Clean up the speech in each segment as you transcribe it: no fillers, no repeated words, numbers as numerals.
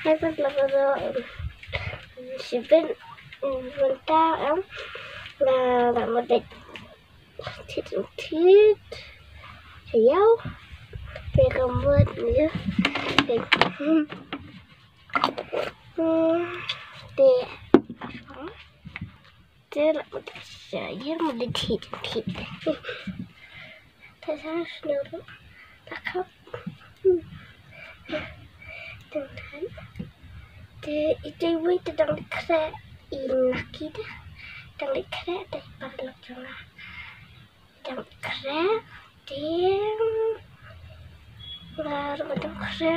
Hai berbara Sibin Venta em là một địch thịt thịt héo về cầm vượt nữa để thế là một địch một địch thịt tại sao nhiều lắm ta khóc đừng thấy thì itu itu đang dikira laki dah đang dikira dari parlok jangan đang dikira dia baru betul kira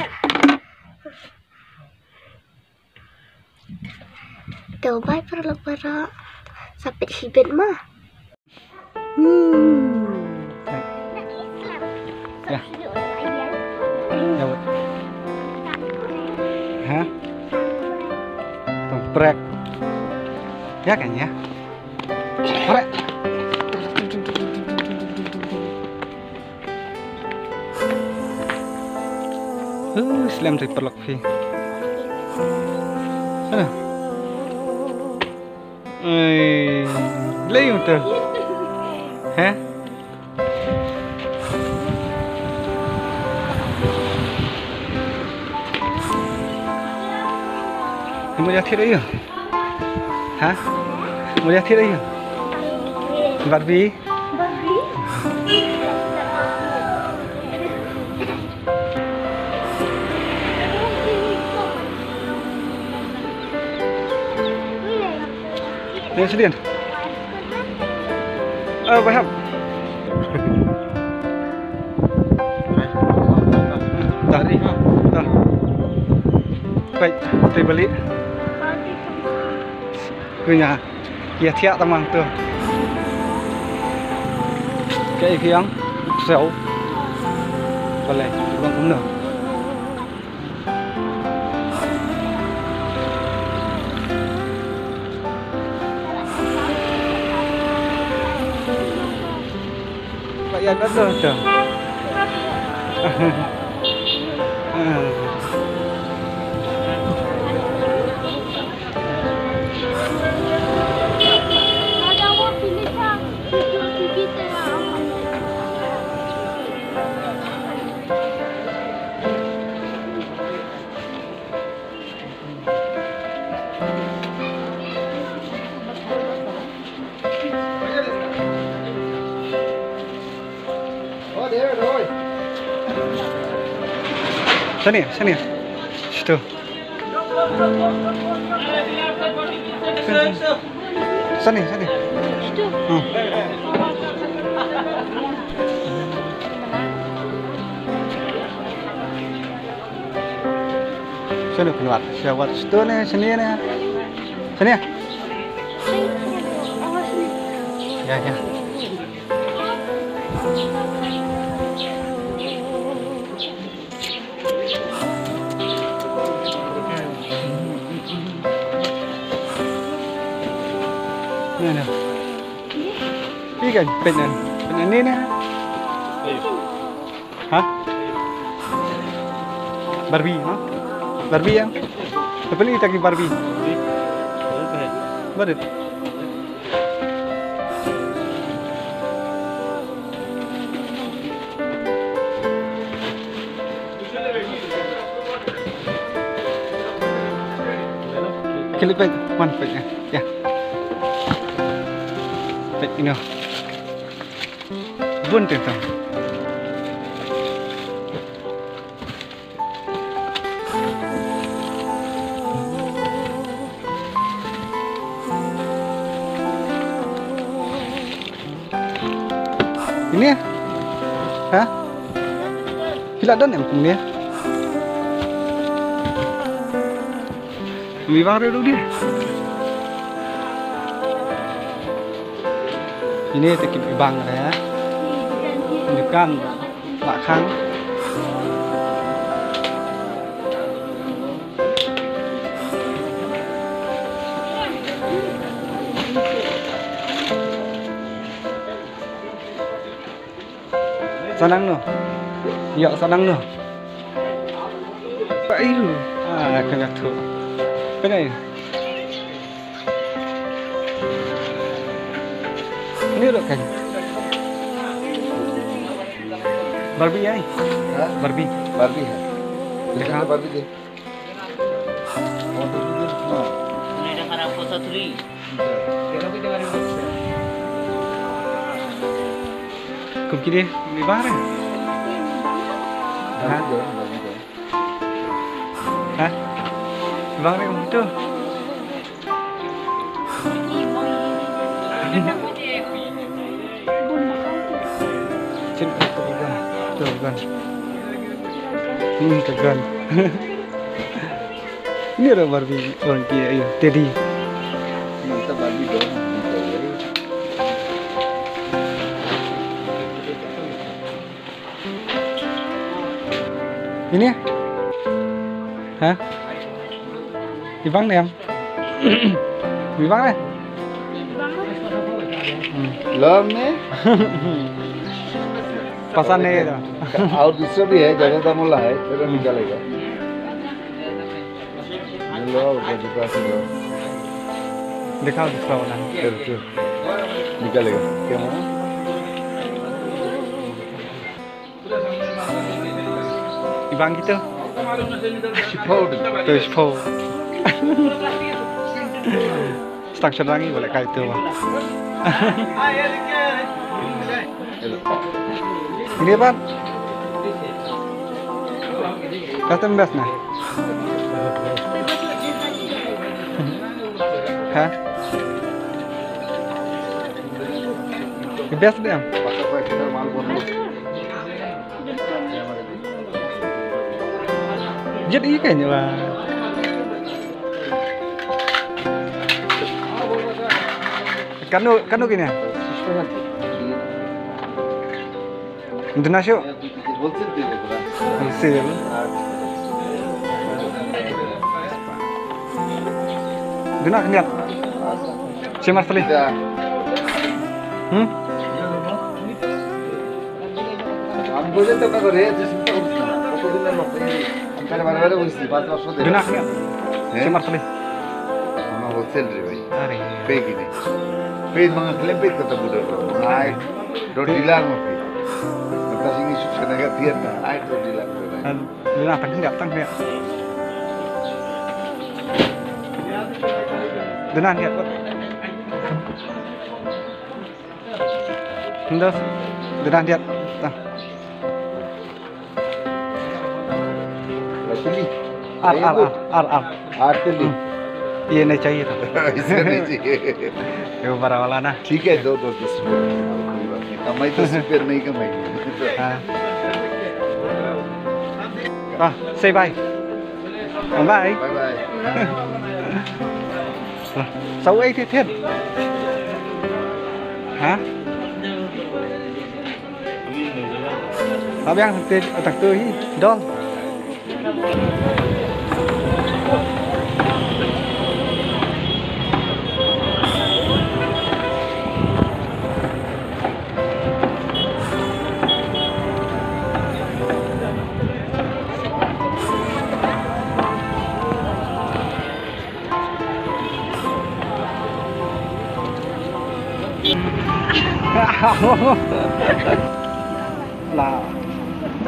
coba parlok para sampai hibit mah ya hah prek ya kan ya prek Islam dari perlok sih sana lấy một hả mau lihat thiết đấy à? Hả? Mau lihat thiết đấy à? Barbie. Đây sẽ điền. Vậy hả? Tadi. Baik, saya beli. Punya kia thiạ tamang tuh cái khiếng xéo còn lại vẫn cũng được vậy anh rất rồi tưởng Sini. Situ. Sini. Situ. Sini keluar. Siapa situ nih, sini nih. Sini ya. Ya. Nè. Cái cái bên này nè. Hả? Barbie hả? Barbie yang? Beli lagi Barbie. Betul. Klik baik, manfaatnya. Ya. Ini bun tentang ini ya, hah? Tidak ada yang punya. Lebih baru dulu dia. Ini tekip ibang ya, menunjukkan belakang. Senang no, iya senang no. Baik, kena tu. Kenapa? Ini dok kan? Barbie ya? Barbie. Barbie है देखा Barbie दे Kau kira di mana? Hah? Di mana kamu tu? Cinta tu kan? Tegan. Ini ada Barbie orang kia ya, Teddy. Mantap Barbie dong Ini ya? Hah? Di bang em? Di bang này? Love में पसंद नहीं है और दूसरा भी है जगह मुल्ला है तेरा निकालेगा लो बड़ी पास लो दिखाओ दूसरा वाला चल निकालेगा क्या मामा Ibang gitu Shiphold tuh Shipho stang lagi boleh kayak itu mah ini apa custom best nah hah the best deh pasal apa kita mal bono jadi kayaknya lah kanu gini ya internasional बोलते थे पूरा hasil Dina lihat si Marceli हम बोले तो क्या करे जिसमें तो दिन में लोग मैंने बार-बार बोली बात वापस दे Dina lihat si Marceli हम होलसेल रे भाई अरे पे की नहीं पे मंगा क्लेम पे करता बुढ़ा आई डोंट डीलर में मतलब सिंगी सुख का पियर ना I don't dealer Dina tang lihat Dina lihat Terus Dina lihat tang रसली ar आर्टली ये नहीं चाहिए था इसका नहीं चाहिए ये बड़ा वाला ना ठीक है दो 10 रुपये कमाई 10 रुपये नहीं कमाई say bye bye bye bye xấu ấy thế thiết hả Abang tên tặng tươi đón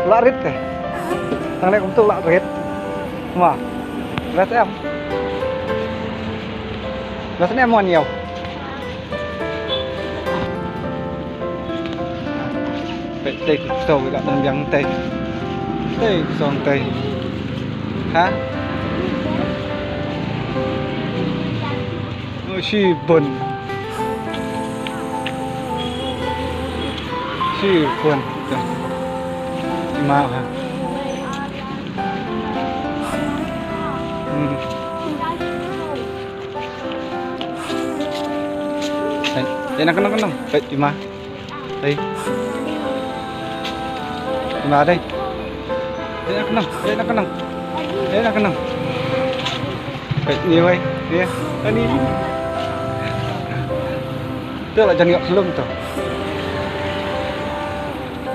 là rít này thằng này cũng tự lạ rít mà rít em mua nhiều đây sầu với cả đồng miếng tây đây sòng tây hả chi buồn mau hả đây nó đây mà đây mà đây đây nó vậy nhiều ấy kia đi tức là chân ngọc lưng tuh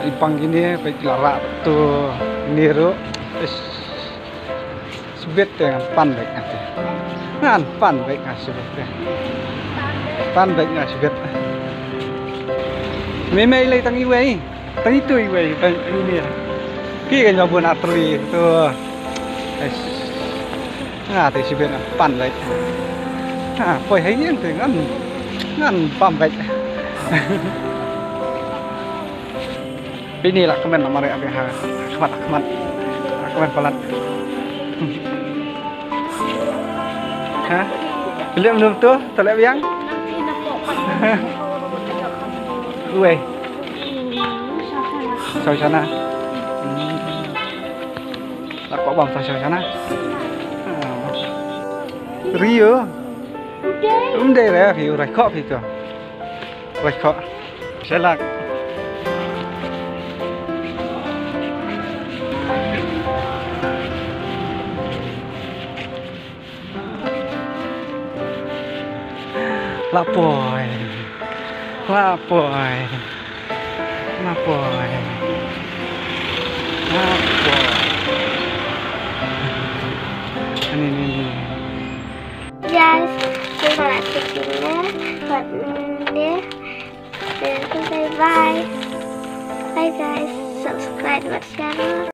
ipang gini baik larak tuh niru subit dengan pan baik nanti. Ngan pan baik subit deh. Pan baik subit. Memang lagi tangi iway, tangi tu iway ini. Kira kan buat atri tu. Thì subit pan baik. Poi hay yang tu ngan pan baik. Ini lah kemen nama mereka Ahmad pelat. Hah? Belum tu, terlihat yang? Gue. Sana. Tak kok bang sana. Rio. Udah lah, Rio rekod itu. Rekod. Selak. Lapoy. Ini. Guys, terima kasih buat bye. Bye guys, subscribe buat channel.